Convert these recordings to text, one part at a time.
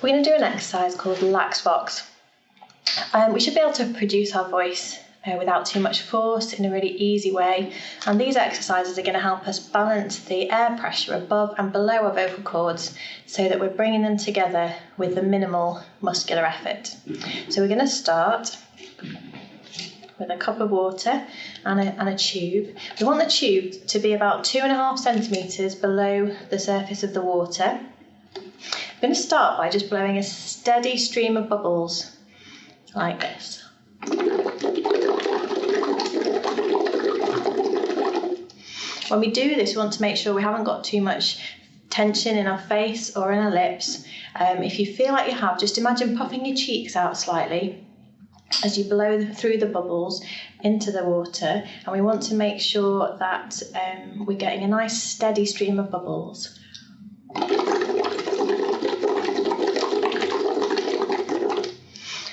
We're going to do an exercise called Lax Vox. We should be able to produce our voice without too much force in a really easy way, and these exercises are going to help us balance the air pressure above and below our vocal cords so that we're bringing them together with the minimal muscular effort. So we're going to start with a cup of water and a tube. We want the tube to be about 2.5 centimetres below the surface of the water. I'm going to start by just blowing a steady stream of bubbles like this. When we do this, we want to make sure we haven't got too much tension in our face or in our lips. If you feel like you have, just imagine puffing your cheeks out slightly as you blow through the bubbles into the water, and we want to make sure that we're getting a nice steady stream of bubbles.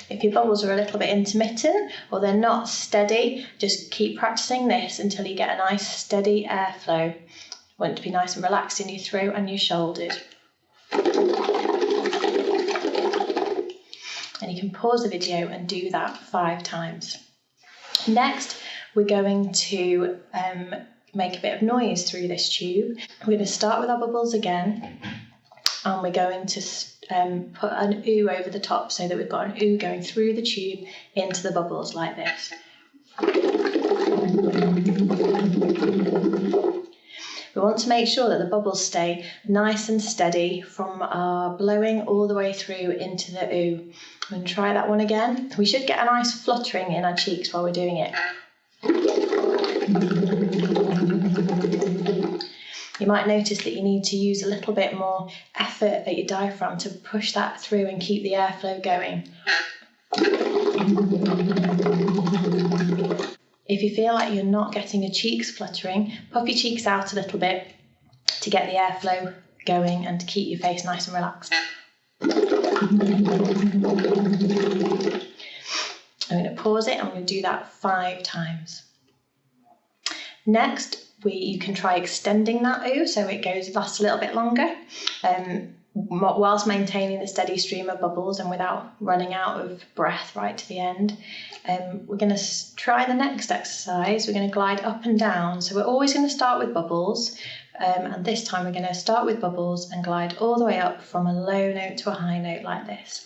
If your bubbles are a little bit intermittent or they're not steady, just keep practicing this until you get a nice steady airflow. You want it to be nice and relaxed in your throat and your shoulders. And you can pause the video and do that 5 times. Next, we're going to make a bit of noise through this tube. We're going to start with our bubbles again, and we're going to put an ooh over the top so that we've got an ooh going through the tube into the bubbles like this. We want to make sure that the bubbles stay nice and steady from our blowing all the way through into the ooh. I'm going to try that one again. We should get a nice fluttering in our cheeks while we're doing it. You might notice that you need to use a little bit more effort at your diaphragm to push that through and keep the airflow going. If you feel like you're not getting your cheeks fluttering, puff your cheeks out a little bit to get the airflow going and to keep your face nice and relaxed. I'm going to pause it and I'm going to do that 5 times. Next, you can try extending that ooh so it lasts a little bit longer, whilst maintaining the steady stream of bubbles and without running out of breath right to the end. We're going to try the next exercise. We're going to glide up and down. So we're always going to start with bubbles, and this time we're going to start with bubbles and glide all the way up from a low note to a high note like this.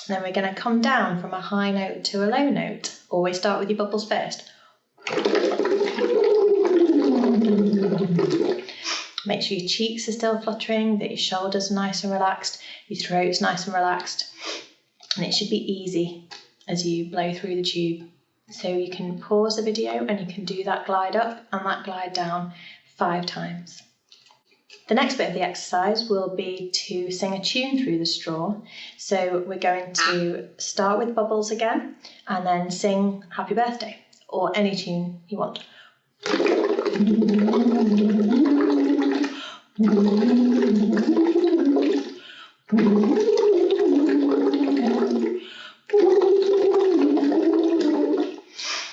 Then we're going to come down from a high note to a low note. Always start with your bubbles first. Make sure your cheeks are still fluttering, that your shoulders are nice and relaxed, your throat's nice and relaxed, and it should be easy as you blow through the tube. So you can pause the video and you can do that glide up and that glide down 5 times. The next bit of the exercise will be to sing a tune through the straw. So we're going to start with bubbles again and then sing Happy Birthday or any tune you want.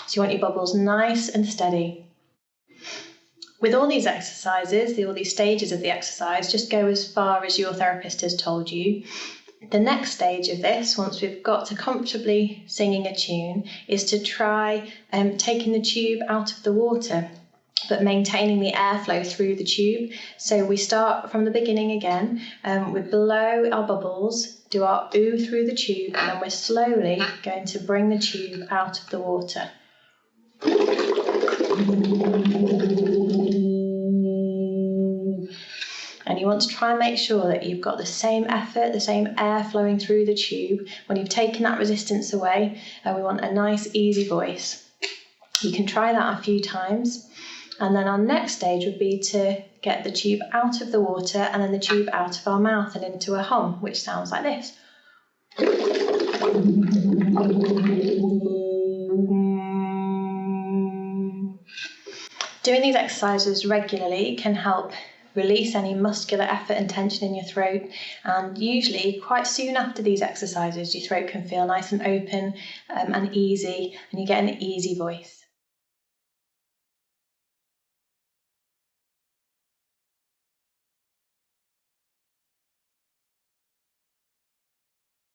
So you want your bubbles nice and steady. With all these exercises, all these stages of the exercise, just go as far as your therapist has told you. The next stage of this, once we've got to comfortably singing a tune, is to try taking the tube out of the water, but maintaining the airflow through the tube. So we start from the beginning again, we blow our bubbles, do our ooh through the tube, and then we're slowly going to bring the tube out of the water. And you want to try and make sure that you've got the same effort, the same air flowing through the tube. When you've taken that resistance away, we want a nice easy voice. You can try that a few times, and then our next stage would be to get the tube out of the water and then the tube out of our mouth and into a hum, which sounds like this. Doing these exercises regularly can help release any muscular effort and tension in your throat, and usually quite soon after these exercises your throat can feel nice and open and easy, and you get an easy voice.